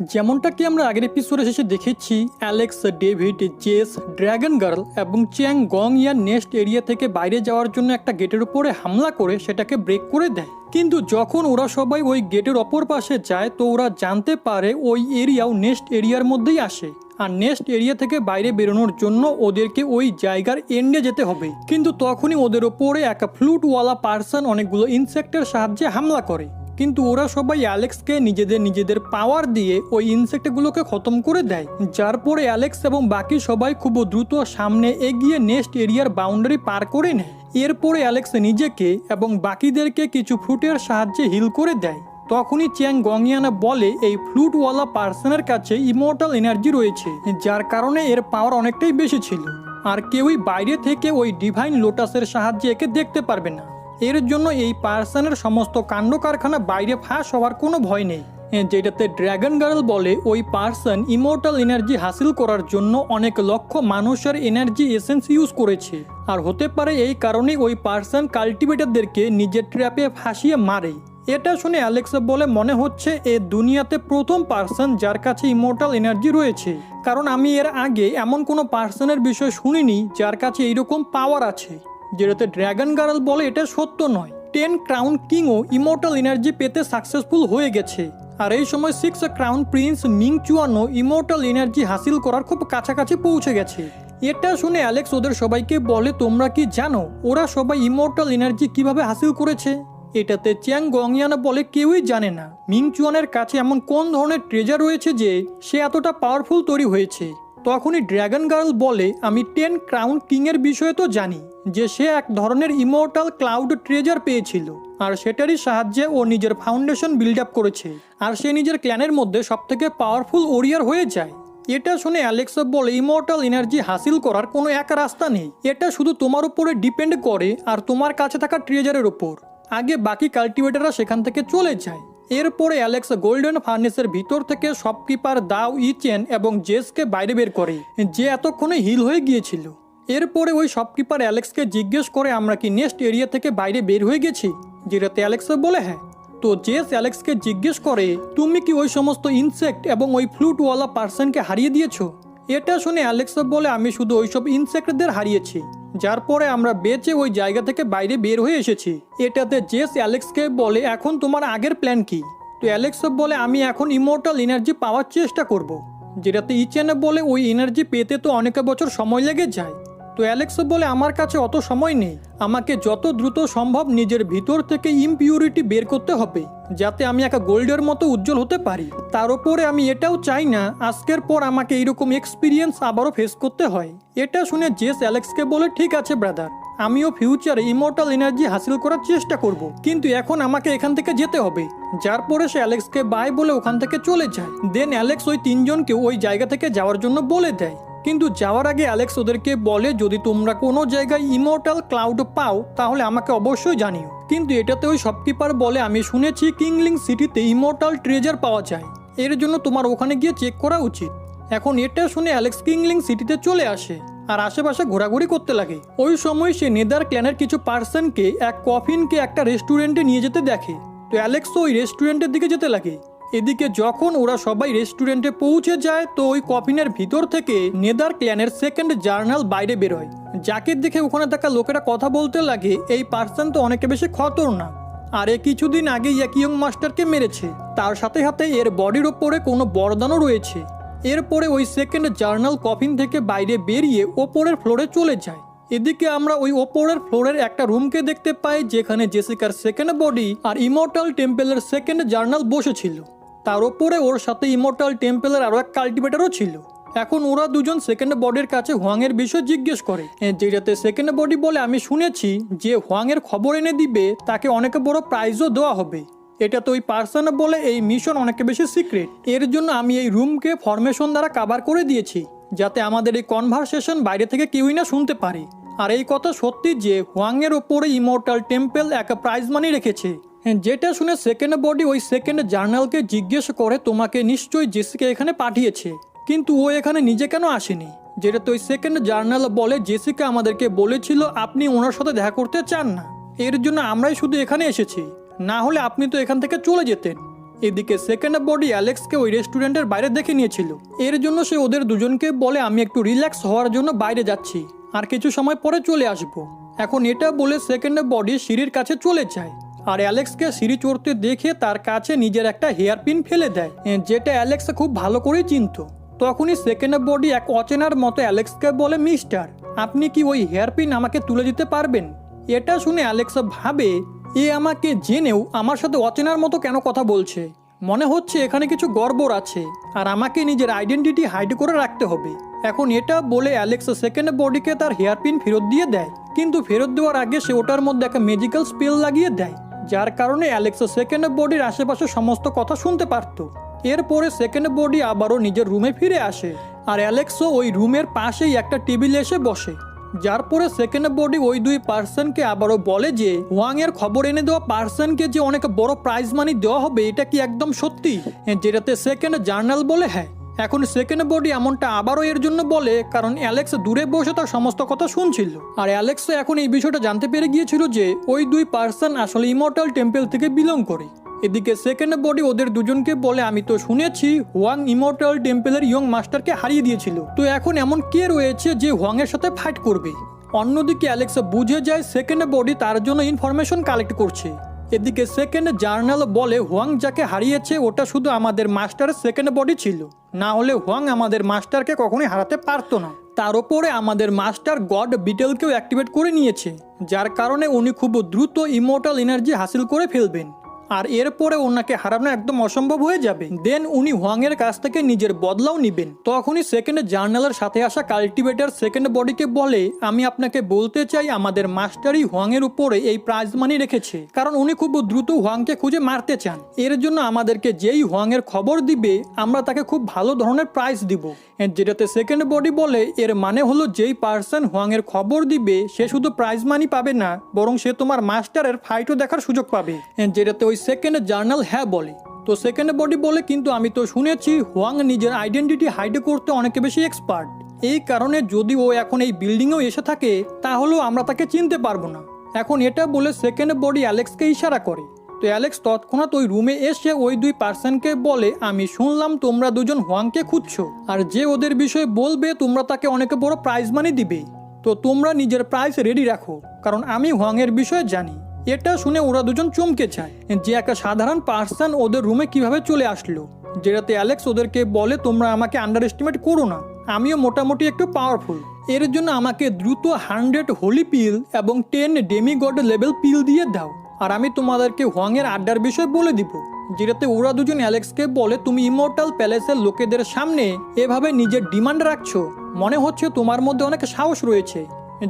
যেমনটা কি আমরা আগের এপিসোডে শেষে দেখেছি, Alex, David, Jess, dragon girl এবং চ্যাং গং ইয়ার নেস্ট এরিয়া থেকে বাইরে যাওয়ার জন্য একটা গেটের উপরে হামলা করে সেটাকে ব্রেক করে দেয়। কিন্তু যখন ওরা সবাই ওই গেটের অপর পাশে যায় তো ওরা জানতে পারে ওই এরিয়াও নেস্ট এরিয়ার মধ্যেই আসে, আর নেক্সট এরিয়া থেকে বাইরে বেরোনোর জন্য ওদেরকে ওই জায়গার এন্ডে যেতে হবে। কিন্তু তখনই ওদের ওপরে এক ফ্লুটওয়ালা পার্সন অনেকগুলো ইনসেক্টের সাহায্যে হামলা করে। কিন্তু ওরা সবাই অ্যালেক্সকে নিজেদের পাওয়ার দিয়ে ওই ইনসেক্টগুলোকে খতম করে দেয়, যার পরে অ্যালেক্স এবং বাকি সবাই খুব দ্রুত সামনে এগিয়ে নেক্সট এরিয়ার বাউন্ডারি পার করে নেয়। এরপরে অ্যালেক্স নিজেকে এবং বাকিদেরকে কিছু ফ্লুটের সাহায্যে হিল করে দেয়। তখনই চ্যাং গংয়ানা বলে এই ফ্লুটওয়ালা পার্সনের কাছে ইমর্টাল এনার্জি রয়েছে, যার কারণে এর পাওয়ার অনেকটাই বেশি ছিল, আর কেউই বাইরে থেকে ওই ডিভাইন লোটাসের সাহায্যে একে দেখতে পারবে না। এর জন্য এই পার্সনের সমস্ত কাণ্ড কারখানা বাইরে ফাঁস হওয়ার কোনো ভয় নেই। যেটাতে ড্র্যাগন গার্ল বলে ওই পার্সন ইমর্টাল এনার্জি হাসিল করার জন্য অনেক লক্ষ মানুষের এনার্জি এসেন্স ইউজ করেছে, আর হতে পারে এই কারণেই ওই পার্সন কাল্টিভেটরদেরকে নিজের ট্র্যাপে ফাঁসিয়ে মারে। এটা শুনে অ্যালেক্স বলে মনে হচ্ছে এ দুনিয়াতে প্রথম পার্সন যার কাছে ইমর্টাল এনার্জি রয়েছে, কারণ আমি এর আগে এমন কোনো পার্সনের বিষয় শুনিনি যার কাছে এইরকম পাওয়ার আছে। যেটাতে ড্র্যাগন গার্ল বলে এটা সত্য নয়, 10 ক্রাউন কিংও ইমর্টাল এনার্জি পেতে সাকসেসফুল হয়ে গেছে, আর এই সময় 6 ক্রাউন প্রিন্স মিং চুয়ানও ইমর্টাল এনার্জি হাসিল করার খুব কাছাকাছি পৌঁছে গেছে। এটা শুনে অ্যালেক্স ওদের সবাইকে বলে তোমরা কি জানো ওরা সবাই ইমর্টাল এনার্জি কিভাবে হাসিল করেছে? এটাতে চ্যাং গংয়ানা বলে কেউই জানে না মিং চুয়ানের কাছে এমন কোন ধরনের ট্রেজার রয়েছে যে সে এতটা পাওয়ারফুল তৈরি হয়েছে। তখনই ড্র্যাগন গার্ল বলে আমি 10 ক্রাউন কিংয়ের বিষয়ে তো জানি, যে সে এক ধরনের ইমর্টাল ক্লাউড ট্রেজার পেয়েছিল, আর সেটারই সাহায্যে ও নিজের ফাউন্ডেশন বিল্ড আপ করেছে, আর সে নিজের ক্ল্যানের মধ্যে সবথেকে পাওয়ারফুল ওরিয়ার হয়ে যায়। এটা শুনে অ্যালেক্স বলে ইমর্টাল এনার্জি হাসিল করার কোনো এক রাস্তা নেই, এটা শুধু তোমার উপরে ডিপেন্ড করে আর তোমার কাছে থাকা ট্রেজারের ওপর। আগে বাকি কাল্টিভেটররা সেখান থেকে চলে যায়। এরপরে অ্যালেক্স গোল্ডেন ফার্নেসের ভিতর থেকে শপকিপার দাও ইচেন এবং জেসকে বাইরে বের করে, যে এতক্ষণে হিল হয়ে গিয়েছিল। এরপরে ওই শপকিপার অ্যালেক্সকে জিজ্ঞেস করে আমরা কি নেক্সট এরিয়া থেকে বাইরে বের হয়ে গেছি, যেটাতে অ্যালেক্স বলে হ্যাঁ। তো জেস অ্যালেক্সকে জিজ্ঞেস করে তুমি কি ওই সমস্ত ইনসেক্ট এবং ওই ফ্লুটওয়ালা পার্সনকে হারিয়ে দিয়েছো? এটা শুনে অ্যালেক্স বলে আমি শুধু ওইসব ইনসেক্টদের হারিয়েছি, যার পরে আমরা বেঁচে ওই জায়গা থেকে বাইরে বের হয়ে এসেছি। এটাতে জেস অ্যালেক্সকে বলে এখন তোমার আগের প্ল্যান কি? তো অ্যালেক্স বলে আমি এখন ইমর্টাল এনার্জি পাওয়ার চেষ্টা করব। যেটাতে ইচেনে বলে ওই এনার্জি পেতে তো অনেক বছর সময় লেগে যায়। তো অ্যালেক্স বলে আমার কাছে অত সময় নেই, আমাকে যত দ্রুত সম্ভব নিজের ভিতর থেকে ইমপিউরিটি বের করতে হবে, যাতে আমি একটা গোল্ডের মতো উজ্জ্বল হতে পারি। তার উপরে আমি এটাও চাই না আজকের পর আমাকে এইরকম এক্সপিরিয়েন্স আবারও ফেস করতে হয়। এটা শুনে জেস অ্যালেক্সকে বলে ঠিক আছে ব্রাদার, আমিও ফিউচারে ইমর্টাল এনার্জি হাসিল করার চেষ্টা করব, কিন্তু এখন আমাকে এখান থেকে যেতে হবে। যার পরে সে অ্যালেক্সকে বাই বলে ওখান থেকে চলে যায়। দেন অ্যালেক্স ওই তিনজনকে ওই জায়গা থেকে যাওয়ার জন্য বলে দেয়, কিন্তু যাওয়ার আগে অ্যালেক্স ওদেরকে বলে যদি তোমরা কোনো জায়গায় ইমর্টাল ক্লাউড পাও তাহলে আমাকে অবশ্যই জানিও। কিন্তু এটাতে ওই শপকিপার বলে আমি শুনেছি কিংলিং সিটিতে ইমর্টাল ট্রেজার পাওয়া যায়, এর জন্য তোমার ওখানে গিয়ে চেক করা উচিত। এখন এটা শুনে অ্যালেক্স কিংলিং সিটিতে চলে আসে আর আশেপাশে ঘোরাঘুরি করতে লাগে। ওই সময় সে নেদার ক্ল্যানের কিছু পার্সনকে এক কফিনকে একটা রেস্টুরেন্টে নিয়ে যেতে দেখে। তো অ্যালেক্স ওই রেস্টুরেন্টের দিকে যেতে লাগে। এদিকে যখন ওরা সবাই রেস্টুরেন্টে পৌঁছে যায় তো ওই কফিনের ভিতর থেকে নেদার ক্ল্যানের সেকেন্ড জার্নাল বাইরে বেরোয়, যাকে দেখে ওখানে থাকা লোকেরা কথা বলতে লাগে এই পার্সন তো অনেক বেশি খতরনাক, আর এ কিছুদিন আগে এক ইয়ং মাস্টারকে মেরেছে, তার সাথে সাথে এর বডির ওপরে কোনো বরদানও রয়েছে। এরপরে ওই সেকেন্ড জার্নাল কফিন থেকে বাইরে বেরিয়ে ওপরের ফ্লোরে চলে যায়। এদিকে আমরা ওই ওপরের ফ্লোরের একটা রুমকে দেখতে পাই যেখানে জেসিকার সেকেন্ড বডি আর ইমর্টাল টেম্পেলের সেকেন্ড জার্নাল বসেছিল, তার উপরে ওর সাথে ইমর্টাল টেম্পেলের আরও এক কাল্টিভেটরও ছিল। এখন ওরা দুজন সেকেন্ড বডির কাছে হোয়াংয়ের বিষয় জিজ্ঞেস করে, যেটাতে সেকেন্ড বডি বলে আমি শুনেছি যে হোয়াংয়ের খবর এনে দিবে তাকে অনেক বড় প্রাইজও দেওয়া হবে। এটা তো ওই পার্সন বলে এই মিশন অনেক বেশি সিক্রেট, এর জন্য আমি এই রুমকে ফরমেশন দ্বারা কাভার করে দিয়েছি যাতে আমাদের এই কনভারসেশন বাইরে থেকে কেউই না শুনতে পারে। আর এই কথা সত্যি যে হোয়াংয়ের ওপরে ইমর্টাল টেম্পেল একটা প্রাইজ মানি রেখেছে। যেটা শুনে সেকেন্ড বডি ওই সেকেন্ড জার্নালকে জিজ্ঞেস করে তোমাকে নিশ্চয়ই জেসিকা এখানে পাঠিয়েছে, কিন্তু ও এখানে নিজে কেন আসেনি? যেটা তো ওই সেকেন্ড জার্নাল বলে জেসিকা আমাদেরকে বলেছিল আপনি ওনার সাথে দেখা করতে চান না, এর জন্য আমরাই শুধু এখানে এসেছি, না হলে আপনি তো এখান থেকে চলে যেতেন। এদিকে সেকেন্ড বডি অ্যালেক্সকে ওই রেস্টুরেন্টের বাইরে দেখে নিয়েছিল। এর জন্য সে ওদের দুজনকে বলে আমি একটু রিল্যাক্স হওয়ার জন্য বাইরে যাচ্ছি, আর কিছু সময় পরে চলে আসব। এখন এটা বলে সেকেন্ড বডি সিঁড়ির কাছে চলে যায়, আর অ্যালেক্সকে সিঁড়ি চড়তে দেখে তার কাছে নিজের একটা হেয়ার পিন ফেলে দেয়, যেটা অ্যালেক্স খুব ভালো করেই চিনত। তখনই সেকেন্ড বডি এক অচেনার মতো অ্যালেক্সকে বলে, মিস্টার, আপনি কি ওই হেয়ার পিন আমাকে তুলে দিতে পারবেন? এটা শুনে অ্যালেক্স ভাবে এ আমাকে জেনেও আমার সাথে অচেনার মতো কেন কথা বলছে। মনে হচ্ছে এখানে কিছু গড়বড় আছে, আর আমাকে নিজের আইডেন্টিটি হাইড করে রাখতে হবে। এখন এটা বলে অ্যালেক্স সেকেন্ড বডিকে তার হেয়ার পিন ফেরত দিয়ে দেয়, কিন্তু ফেরত দেওয়ার আগে সে ওটার মধ্যে একটা ম্যাজিক্যাল স্পেল লাগিয়ে দেয়, যার কারণে অ্যালেক্স সেকেন্ড বডির আশেপাশে সমস্ত কথা শুনতে পারত। এরপরে সেকেন্ড বডি আবারও নিজের রুমে ফিরে আসে, আর অ্যালেক্সও ওই রুমের পাশেই একটা টেবিলে এসে বসে। যার পরে সেকেন্ড বডি ওই দুই পার্সনকে আবারও বলে যে ওয়াং এর খবর এনে দেওয়া পার্সনকে যে অনেক বড় প্রাইজ মানি দেওয়া হবে, এটা কি একদম সত্যি? যেটাতে সেকেন্ড জার্নাল বলে হ্যাঁ। এখন সেকেন্ড বডি এমনটা আবারও এর জন্য বলে কারণ অ্যালেক্স দূরে বসে তার সমস্ত কথা শুনছিল, আর অ্যালেক্স এখন এই বিষয়টা জানতে পেরে গিয়েছিল যে ওই দুই পার্সন আসলে ইমর্টাল টেম্পল থেকে বিলং করে। এদিকে সেকেন্ড বডি ওদের দুজনকে বলে আমি তো শুনেছি হোয়াং ইমর্টাল টেম্পলের ইয়ং মাস্টারকে হারিয়ে দিয়েছিল, তো এখন এমন কে রয়েছে যে হোয়াং এর সাথে ফাইট করবে? অন্যদিকে অ্যালেক্স বুঝে যায় সেকেন্ড বডি তার জন্য ইনফরমেশন কালেক্ট করছে। এদিকে সেকেন্ড জার্নাল বলে হোয়াং যাকে হারিয়েছে ওটা শুধু আমাদের মাস্টারের সেকেন্ড বডি ছিল, না হলে হোয়াং আমাদের মাস্টারকে কখনোই হারাতে পারতো না। তার উপরে আমাদের মাস্টার গড বিটেলকেও অ্যাক্টিভেট করে নিয়েছে, যার কারণে উনি খুব দ্রুত ইমর্টাল এনার্জি হাসিল করে ফেলবেন, আর এরপরে ওনাকে হারানো একদম অসম্ভব হয়ে যাবে। দেন উনি হোয়াং এর কাছ থেকে নিজের বদলাও নিবেন। তখনই সেকেন্ড জার্নালের সাথে আসা কাল্টিভেটর সেকেন্ড বডিকে বলে আমি আপনাকে বলতে চাই আমাদের মাস্টারই হোয়াং এর উপরে এই প্রাইজ মানি রেখেছে, কারণ উনি খুব দ্রুত হোয়াংকে খুঁজে মারতে চান। এর জন্য আমাদেরকে যেই হোয়াং এর খবর দিবে আমরা তাকে খুব ভালো ধরনের প্রাইজ দিব। যেটাতে সেকেন্ড বডি বলে এর মানে হলো যেই পার্সন হোয়াং এর খবর দিবে সে শুধু প্রাইজ মানি পাবে না, বরং সে তোমার মাস্টারের ফাইটও দেখার সুযোগ পাবে। যেটাতে ওই সেকেন্ড জার্নাল হ্যাঁ বলে। তো সেকেন্ড বডি বলে কিন্তু আমি তো শুনেছি হোয়াং নিজের আইডেন্টিটি হাইড করতে অনেক বেশি এক্সপার্ট, এই কারণে যদি ও এখন এই বিল্ডিংয়েও এসে থাকে তাহলেও আমরা তাকে চিনতে পারবো না। এখন এটা বলে সেকেন্ড বডি অ্যালেক্সকে ইশারা করে। তো অ্যালেক্স তৎক্ষণাৎ ওই রুমে এসে ওই দুই পার্সনকে বলে আমি শুনলাম তোমরা দুজন হোয়াংকে খুঁজছো, আর যে ওদের বিষয়ে বলবে তোমরা তাকে অনেক বড় প্রাইজ মানি দিবে, তো তোমরা নিজের প্রাইজ রেডি রাখো, কারণ আমি হোয়াং এর বিষয়ে জানি। এটা শুনে ওরা দুজন চমকে যায় যে একটা সাধারণ পার্সন ওদের রুমে কিভাবে চলে আসলো। যেটাতে অ্যালেক্স ওদেরকে বলে তোমরা আমাকে আন্ডার এস্টিমেট করো না, আমিও মোটামুটি একটু পাওয়ারফুল, এর জন্য আমাকে দ্রুত 100 হোলি পিল এবং 10 ডেমিগড লেভেল পিল দিয়ে দাও, আর আমি তোমাদেরকে হোয়াং এর আড্ডার বিষয় বলে দিব। যেটাতে ওরা দুজন অ্যালেক্সকে বলে তুমি ইমর্টাল প্যালেসের লোকেদের সামনে এভাবে নিজের ডিমান্ড রাখছো, মনে হচ্ছে তোমার মধ্যে অনেক সাহস রয়েছে।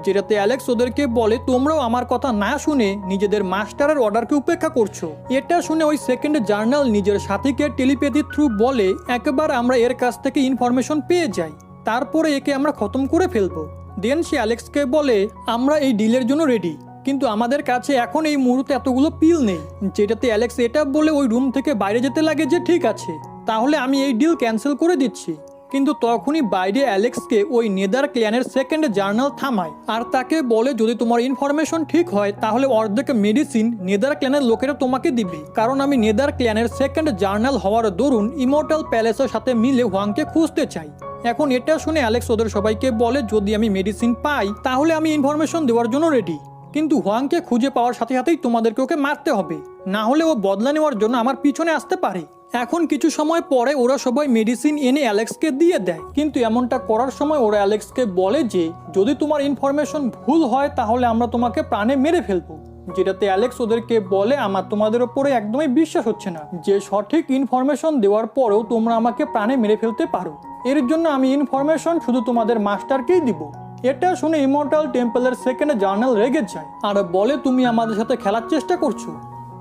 যেটাতে অ্যালেক্স ওদেরকে বলে তোমরাও আমার কথা না শুনে নিজেদের মাস্টারের অর্ডারকে উপেক্ষা করছো। এটা শুনে ওই সেকেন্ড জার্নাল নিজের সাথীকে টেলিপ্যাথি থ্রু বলে একবার আমরা এর কাছ থেকে ইনফরমেশন পেয়ে যাই, তারপরে একে আমরা খতম করে ফেলবো। দেন সে অ্যালেক্সকে বলে আমরা এই ডিলের জন্য রেডি, কিন্তু আমাদের কাছে এখন এই মুহূর্তে এতগুলো পিল নেই। যেটাতে অ্যালেক্স এটা বলে ওই রুম থেকে বাইরে যেতে লাগে যে ঠিক আছে তাহলে আমি এই ডিল ক্যান্সেল করে দিচ্ছি। কিন্তু তখনই বাইরে অ্যালেক্সকে ওই নেদার ক্ল্যানের সেকেন্ড জার্নাল থামায়, আর তাকে বলে যদি তোমার ইনফরমেশন ঠিক হয় তাহলে অর্ধেক মেডিসিন নেদার ক্ল্যানের লোকেরা তোমাকে দিবে, কারণ আমি নেদার ক্ল্যানের সেকেন্ড জার্নাল হওয়ার দরুন ইমর্টাল প্যালেসের সাথে মিলে হোয়াংকে খুঁজতে চাই। এখন এটা শুনে অ্যালেক্স ওদের সবাইকে বলে যদি আমি মেডিসিন পাই তাহলে আমি ইনফরমেশন দেওয়ার জন্য রেডি, কিন্তু হোয়াংকে খুঁজে পাওয়ার সাথে সাথেই তোমাদেরকে ওকে মারতে হবে, না হলে ও বদলা নেওয়ার জন্য আমার পিছনে আসতে পারে। এখন কিছু সময় পরে ওরা সবাই মেডিসিন এনে অ্যালেক্সকে দিয়ে দেয়, কিন্তু এমনটা করার সময় ওরা অ্যালেক্সকে বলে যে যদি তোমার ইনফরমেশন ভুল হয় তাহলে আমরা তোমাকে প্রাণে মেরে ফেলবো। যেটাতে অ্যালেক্স ওদেরকে বলে আমার তোমাদের ওপরে একদমই বিশ্বাস হচ্ছে না যে সঠিক ইনফরমেশন দেওয়ার পরেও তোমরা আমাকে প্রাণে মেরে ফেলতে পারো, এর জন্য আমি ইনফরমেশন শুধু তোমাদের মাস্টারকেই দিব। এটা শুনে ইমর্টাল টেম্পলের সেকেন্ড জার্নাল রেগে যায় আর বলে তুমি আমাদের সাথে খেলার চেষ্টা করছো।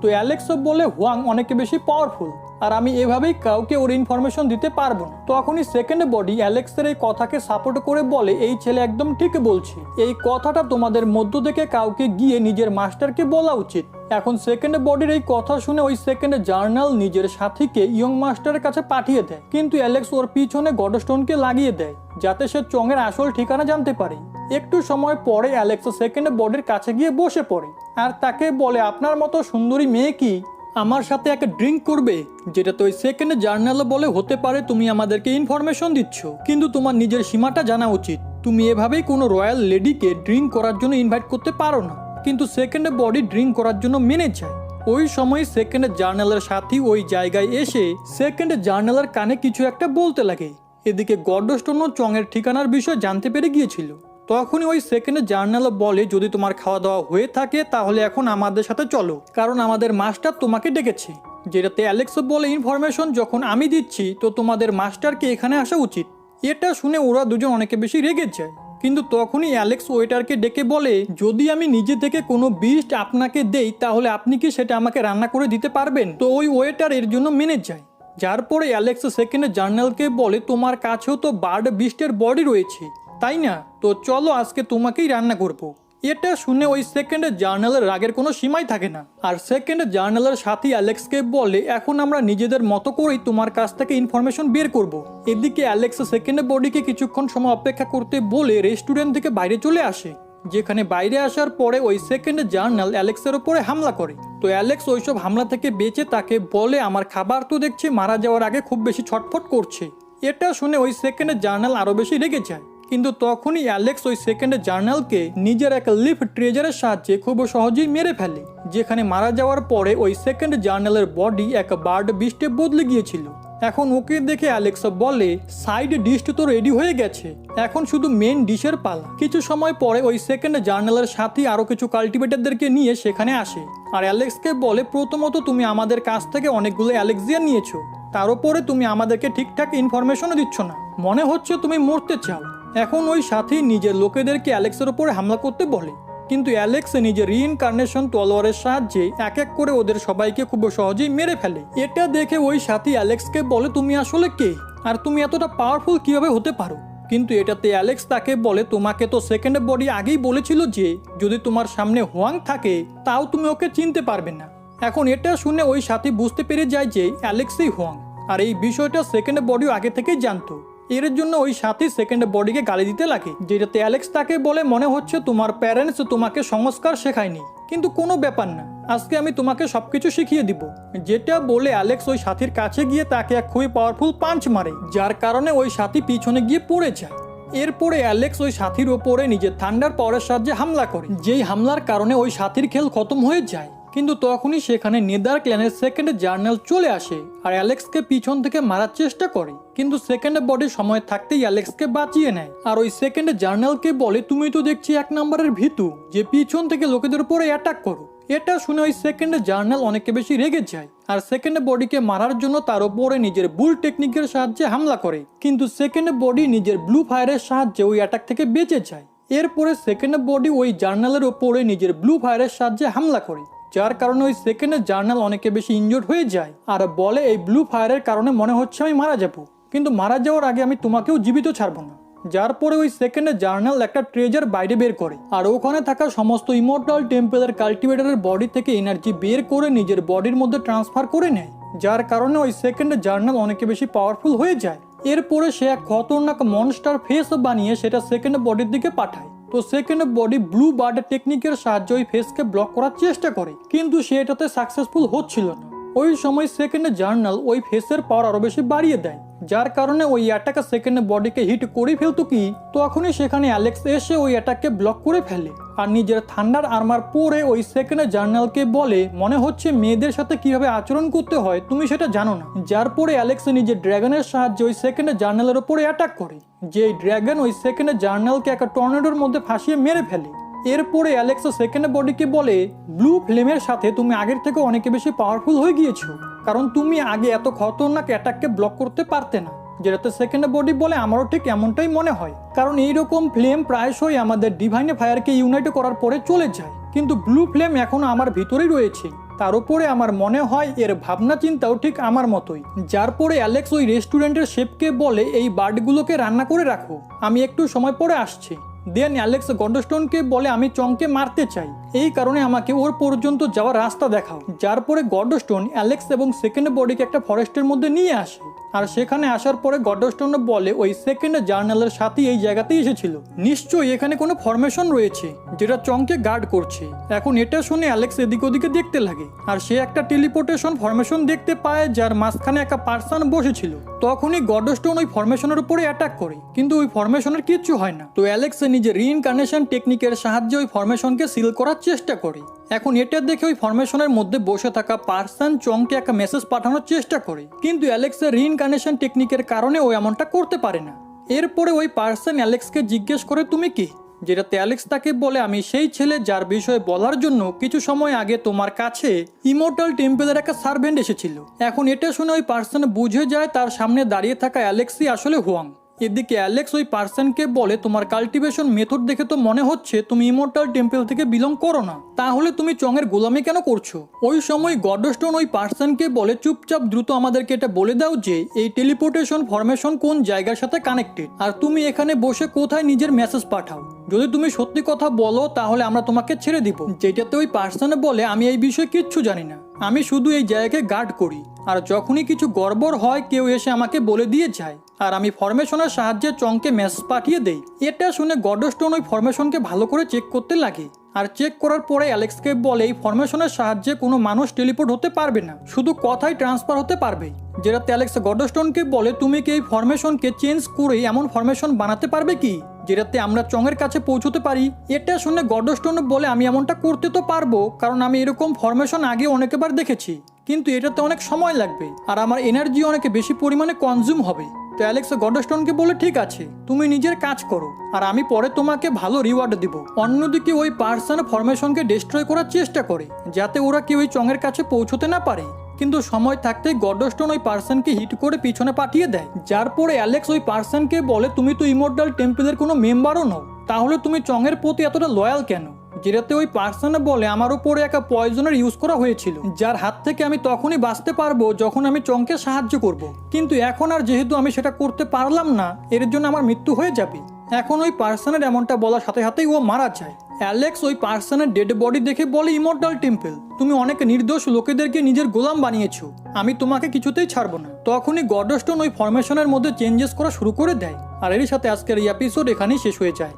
তো অ্যালেক্সও বলে হোয়াং অনেক বেশি পাওয়ারফুল, আর আমি এভাবেই কাউকে ওর ইনফরমেশন দিতে পারবো না। তখনই সেকেন্ড বডি অ্যালেক্সের এই কথাকে সাপোর্ট করে বলে এই ছেলে একদম ঠিক বলছে, এই কথাটা তোমাদের মধ্য থেকে কাউকে গিয়ে নিজের মাস্টারকে বলা উচিত। এখন সেকেন্ড বডির এই কথা শুনে ওই সেকেন্ড জার্নাল নিজের সাথীকে ইয়ং মাস্টারের কাছে পাঠিয়ে দেয়, কিন্তু অ্যালেক্স ওর পিছনে গডস্টোনকে লাগিয়ে দেয় যাতে সে চঙের আসল ঠিকানা জানতে পারে। একটু সময় পরে অ্যালেক্স সেকেন্ড বডির কাছে গিয়ে বসে পড়ে আর তাকে বলে আপনার মতো সুন্দরী মেয়ে কি আমার সাথে একটা ড্রিঙ্ক করবে, যেটা তো ওই সেকেন্ড জার্নালে বলে হতে পারে তুমি আমাদেরকে ইনফরমেশন দিচ্ছ, কিন্তু তোমার নিজের সীমাটা জানা উচিত। তুমি এভাবেই কোনো রয়্যাল লেডিকে ড্রিঙ্ক করার জন্য ইনভাইট করতে পারো না। কিন্তু সেকেন্ড বডি ড্রিঙ্ক করার জন্য মেনে যায়। ওই সময় সেকেন্ড জার্নালের সাথী ওই জায়গায় এসে সেকেন্ড জার্নালের কানে কিছু একটা বলতে লাগে। এদিকে গডস্টোন চং এর ঠিকানার বিষয় জানতে পেরে গিয়েছিল। তখনই ওই সেকেন্ড জার্নাল বলে, যদি তোমার খাওয়া দাওয়া হয়ে থাকে তাহলে এখন আমাদের সাথে চলো, কারণ আমাদের মাস্টার তোমাকে ডেকেছে। যেটাতে অ্যালেক্স বলে, ইনফরমেশন যখন আমি দিচ্ছি তো তোমাদের মাস্টারকে এখানে আসা উচিত। এটা শুনে ওরা দুজন অনেক বেশি রেগে যায়। কিন্তু তখনই অ্যালেক্স ওয়েটারকে ডেকে বলে, যদি আমি নিজে থেকে কোনো বিস্ট আপনাকে দেই তাহলে আপনি কি সেটা আমাকে রান্না করে দিতে পারবেন? তো ওই ওয়েটার এর জন্য মেনে যায়। যার পরে অ্যালেক্স সেকেন্ড জার্নালকে বলে, তোমার কাছেও তো বার্ড বিস্টের বডি রয়েছে তাই না? তো চলো আজকে তোমাকেই রান্না করব। এটা শুনে ওই সেকেন্ড জার্নালের রাগের কোনো সীমাই থাকে না। আর সেকেন্ড জার্নালের সাথী অ্যালেক্সকে বলে, এখন আমরা নিজেদের মতো করেই তোমার কাছ থেকে ইনফরমেশন বের করব। এদিকে অ্যালেক্স সেকেন্ড বডিকে কিছুক্ষণ সময় অপেক্ষা করতে বলে রেস্টুরেন্ট থেকে বাইরে চলে আসে, যেখানে বাইরে আসার পরে ওই সেকেন্ড জার্নাল অ্যালেক্সের ওপরে হামলা করে। তো অ্যালেক্স ওইসব হামলা থেকে বেঁচে তাকে বলে, আমার খাবার তো দেখছি মারা যাওয়ার আগে খুব বেশি ছটফট করছে। এটা শুনে ওই সেকেন্ড জার্নাল আরো বেশি রেগে যায়। কিন্তু তখনই অ্যালেক্স ওই সেকেন্ড জার্নালকে নিজের এক লিফ ট্রেজারের সাহায্যে খুব সহজেই মেরে ফেলে, যেখানে মারা যাওয়ার পরে ওই সেকেন্ড জার্নালের বডি এক বার্ড বিস্টে বদলে গিয়েছিল। এখন ওকে দেখে অ্যালেক্স বলে, সাইড ডিশ তো রেডি হয়ে গেছে, এখন শুধু মেন ডিশের পালা। কিছু সময় পরে ওই সেকেন্ড জার্নালের সাথে আরো কিছু কাল্টিভেটারদেরকে নিয়ে সেখানে আসে আর অ্যালেক্সকে বলে, প্রথমত তুমি আমাদের কাছ থেকে অনেকগুলো অ্যালেক্সিয়ান নিয়েছো, তার উপরে তুমি আমাদেরকে ঠিকঠাক ইনফরমেশনও দিচ্ছ না, মনে হচ্ছে তুমি মরতে চাও। এখন ওই সাথী নিজের লোকেদেরকে অ্যালেক্সের উপরে হামলা করতে বলে, কিন্তু অ্যালেক্স নিজের রিইনকার্নেশন তলোয়ারের সাহায্যে এক এক করে ওদের সবাইকে খুব সহজেই মেরে ফেলে। এটা দেখে ওই সাথী অ্যালেক্সকে বলে, তুমি আসলে কে আর তুমি এতটা পাওয়ারফুল কিভাবে হতে পারো? কিন্তু এটাতে অ্যালেক্স তাকে বলে, তোমাকে তো সেকেন্ড বডি আগেই বলেছিল যে যদি তোমার সামনে হোয়াং থাকে তাও তুমি ওকে চিনতে পারবে না। এখন এটা শুনে ওই সাথী বুঝতে পেরে যায় যে অ্যালেক্সই হোয়াং, আর এই বিষয়টা সেকেন্ড বডিও আগে থেকেই জানতো। এর জন্য ওই সাথী সেকেন্ড বডিকে গালি দিতে লাগে, যেটাতে অ্যালেক্স তাকে বলে, মনে হচ্ছে তোমার প্যারেন্টস তোমাকে সংস্কার শেখায়নি, কিন্তু কোনো ব্যাপার না, আজকে আমি তোমাকে সবকিছু শিখিয়ে দিব। যেটা বলে অ্যালেক্স ওই সাথীর কাছে গিয়ে তাকে এক খুবই পাওয়ারফুল পাঞ্চ মারে, যার কারণে ওই সাথী পিছনে গিয়ে পড়ে যায়। এরপরে অ্যালেক্স ওই সাথীর ওপরে নিজের থান্ডার পাওয়ারের সাহায্যে হামলা করে, যেই হামলার কারণে ওই সাথীর খেল খতম হয়ে যায়। কিন্তু তখনই সেখানে নেদার ক্ল্যানের সেকেন্ড জার্নাল চলে আসে আর অ্যালেক্সকে পিছন থেকে মারার চেষ্টা করে, কিন্তু সেকেন্ড বডি সময় থাকতেই অ্যালেক্সকে বাঁচিয়ে নেয়। আর ওই সেকেন্ড জার্নালকে বলে, তুমি তো দেখছি এক নম্বরের ভীতু, যে পিছন থেকে লোকেদের উপরে অ্যাটাক করো। এটা শুনে ওই সেকেন্ড জার্নাল অনেক বেশি রেগে যায় আর সেকেন্ড বডিকে মারার জন্য তার উপরে নিজের বুল টেকনিকের সাহায্যে হামলা করে, কিন্তু সেকেন্ড বডি নিজের ব্লু ফায়ারের সাহায্যে ওই অ্যাটাক থেকে বেঁচে যায়। এরপরে সেকেন্ড বডি ওই জার্নালের ওপরে নিজের ব্লু ফায়ারের সাহায্যে হামলা করে, যার কারণে ওই সেকেন্ড জার্নাল অনেকে বেশি ইনজোর্ড হয়ে যায় আর বলে, এই ব্লু ফায়ারের কারণে মনে হচ্ছে আমি মারা যাবো, কিন্তু মারা যাওয়ার আগে আমি তোমাকেও জীবিত ছাড়বো না। যার পরে ওই সেকেন্ড জার্নাল একটা ট্রেজার বাইরে বের করে আর ওখানে থাকা সমস্ত ইমর্টাল টেম্পলের কাল্টিভেটরের বডি থেকে এনার্জি বের করে নিজের বডির মধ্যে ট্রান্সফার করে নেয়, যার কারণে ওই সেকেন্ড জার্নাল অনেকে বেশি পাওয়ারফুল হয়ে যায়। এরপরে সে এক খতরনাক মনস্টার ফেস বানিয়ে সেটা সেকেন্ড বডির দিকে পাঠায়। তো সেকেন্ড বডি ব্লু বার্ড টেকনিকের সাহায্যে ওই ফেসকে ব্লক করার চেষ্টা করে, কিন্তু সে এটাতে সাকসেসফুল হচ্ছিল না। ওই সময় সেকেন্ড জার্নাল ওই ফেসের পাওয়ার আরো বেশি বাড়িয়ে দেয়, যার কারণে ওই অ্যাটাক সেকেন্ড বডিকে হিট করে ফেলতো কি তখনই সেখানে অ্যালেক্স এসে ওই অ্যাটাককে ব্লক করে ফেলে আর নিজের থান্ডার আর্মার পরে ওই সেকেন্ড জার্নালকে বলে, মনে হচ্ছে মেয়েদের সাথে কিভাবে আচরণ করতে হয় তুমি সেটা জানো না। যার পরে অ্যালেক্স নিজের ড্রাগনের সাহায্যে ওই সেকেন্ড জার্নালের উপরে অ্যাটাক করে, যে ড্রাগন ওই সেকেন্ড জার্নালকে একটা টর্নেডোর মধ্যে ফাঁসিয়ে মেরে ফেলে। এরপরে অ্যালেক্স সেকেন্ড বডিকে বলে, ব্লু ফ্লেমের সাথে তুমি আগের থেকে অনেক বেশি পাওয়ারফুল হয়ে গিয়েছো, কারণ তুমি আগে এত খতরনাক অ্যাটাককে ব্লক করতে পারতে না। যেটাতে সেকেন্ড বডি বলে, আমারও ঠিক এমনটাই মনে হয়, কারণ এইরকম ফ্লেম প্রায়শই আমাদের ডিভাইন ফায়ারকে ইউনাইট করার পরে চলে যায়, কিন্তু ব্লু ফ্লেম এখনো আমার ভিতরেই রয়েছে। তার উপরে আমার মনে হয় এর ভাবনা চিন্তাও ঠিক আমার মতোই। যার পরে অ্যালেক্স ওই রেস্টুরেন্টের শেফকে বলে, এই বার্ডগুলোকে রান্না করে রাখো, আমি একটু সময় পরে আসছি। দেন অ্যালেক্স গডস্টোনকে বলে, আমি চংকে মারতে চাই, এই কারণে আমাকে ওর পর্যন্ত যাওয়ার রাস্তা দেখাও। যার পরে গডস্টোন অ্যালেক্স এবং সেকেন্ড বডিকে একটা ফরেস্টের মধ্যে নিয়ে আসে। আর সেখানে আসার পরে গডস্টোন বলে ওই সেকেন্ড জার্নালের সাথে এই জায়গাতেই এসেছিল, নিশ্চয়ই এখানে কোনো ফরমেশন রয়েছে যেটা চংকে গার্ড করছে। এখন এটা শুনে অ্যালেক্স এদিক ওদিকে দেখতে লাগে আর সে একটা টেলিপোর্টেশন ফরমেশন দেখতে পায় যার মাঝখানে একটা পার্সন বসেছিল। তখনই গডস্টোন ওই ফরমেশনের উপরে অ্যাটাক করে, কিন্তু ওই ফরমেশনের কিচ্ছু হয় না। তো অ্যালেক্স নিজের রিইনকার্নেশন টেকনিকের সাহায্যে ওই ফরমেশনকে সিল করার চেষ্টা করে। এখন এটা দেখে ওই ফরমেশনের মধ্যে বসে থাকা পার্সন চংকে একটা মেসেজ পাঠানোর চেষ্টা করে, কিন্তু অ্যালেক্সের রিইনকার্নেশন টেকনিকের কারণে ও এমনটা করতে পারে না। এরপরে ওই পার্সন অ্যালেক্সকে জিজ্ঞেস করে তুমি কি, যেটাতে অ্যালেক্স তাকে বলে আমি সেই ছেলে যার বিষয়ে বলার জন্য কিছু সময় আগে তোমার কাছে ইমর্টাল টেম্পলের একটা সার্ভেন্ট এসেছিল। এখন এটা শুনে ওই পার্সন বুঝে যায় তার সামনে দাঁড়িয়ে থাকা অ্যালেক্সই আসলে হুয়াং। এদিকে অ্যালেক্স ওই পার্সনকে বলে তোমার কাল্টিভেশন মেথড দেখে তো মনে হচ্ছে তুমি ইমর্টাল টেম্পল থেকে বিলং করো না, তাহলে তুমি চংয়ের গোলামি কেন করছো? ওই সময় গডস্টোন ওই পার্সনকে বলে চুপচাপ দ্রুত আমাদেরকে এটা বলে দাও যে এই টেলিপোর্টেশন ফরমেশন কোন জায়গার সাথে কানেক্টেড, আর তুমি এখানে বসে কোথায় নিজের মেসেজ পাঠাও। যদি তুমি সত্যি কথা বলো তাহলে আমরা তোমাকে ছেড়ে দিব। যেটাতে ওই পার্সন বলে আমি এই বিষয়ে কিচ্ছু জানি না, আমি শুধু এই জায়গাকে গার্ড করি, আর যখনই কিছু গড়বড় হয় কেউ এসে আমাকে বলে দিয়ে যায়, আর আমি ফরমেশনের সাহায্যে চংকে মেসেজ পাঠিয়ে দেই। এটা শুনে গডস্টোন ওই ফরমেশনকে ভালো করে চেক করতে লাগে, আর চেক করার পরে অ্যালেক্সকে বলে এই ফরমেশনের সাহায্যে কোনো মানুষ টেলিপোর্ট হতে পারবে না, শুধু কথাই ট্রান্সফার হতে পারবে। যেটাতে অ্যালেক্স গডস্টোনকে বলে তুমি কি এই ফরমেশনকে চেঞ্জ করে এমন ফরমেশন বানাতে পারবে কি যেটাতে আমরা চংয়ের কাছে পৌঁছতে পারি? এটা শুনে গডস্টোন বলে আমি এমনটা করতে তো পারবো, কারণ আমি এরকম ফরমেশন আগে অনেকবার দেখেছি, কিন্তু এটাতে অনেক সময় লাগবে আর আমার এনার্জি অনেক বেশি পরিমাণে কনজিউম হবে। তো অ্যালেক্স গডস্টোনকে বলে ঠিক আছে, তুমি নিজের কাজ করো আর আমি পরে তোমাকে ভালো রিওয়ার্ড দিব। অন্যদিকে ওই পার্সন ফরমেশনকে ডিস্ট্রয় করার চেষ্টা করে যাতে ওরা কেউ ওই চংয়ের কাছে পৌঁছতে না পারে, কিন্তু সময় থাকতেই গডস্টোন ওই পার্সনকে হিট করে পিছনে পাঠিয়ে দেয়। যার পরে অ্যালেক্স ওই পার্সনকে বলে তুমি তো ইমর্টাল টেম্পলের কোনো মেম্বারও নও, তাহলে তুমি চংয়ের প্রতি এতটা লয়াল কেন? যেটাতে ওই পার্সন বলে আমার উপরে একটা পয়জনের ইউজ করা হয়েছিল, যার হাত থেকে আমি তখনই বাঁচতে পারবো যখন আমি চংকে সাহায্য করব, কিন্তু এখন আর যেহেতু আমি সেটা করতে পারলাম না, এর জন্য আমার মৃত্যু হয়ে যাবে। এখন ওই পার্সনের এমনটা বলার সাথে সাথেই ও মারা যায়। অ্যালেক্স ওই পার্সনের ডেড বডি দেখে বলে ইমর্টাল টেম্পল, তুমি অনেক নির্দোষ লোকেদেরকে নিজের গোলাম বানিয়েছো, আমি তোমাকে কিছুতেই ছাড়বো না। তখনই গডস্টোন ওই ফরমেশনের মধ্যে চেঞ্জেস করা শুরু করে দেয়। আর এর সাথে আজকের এই এপিসোড এখানেই শেষ হয়ে যায়।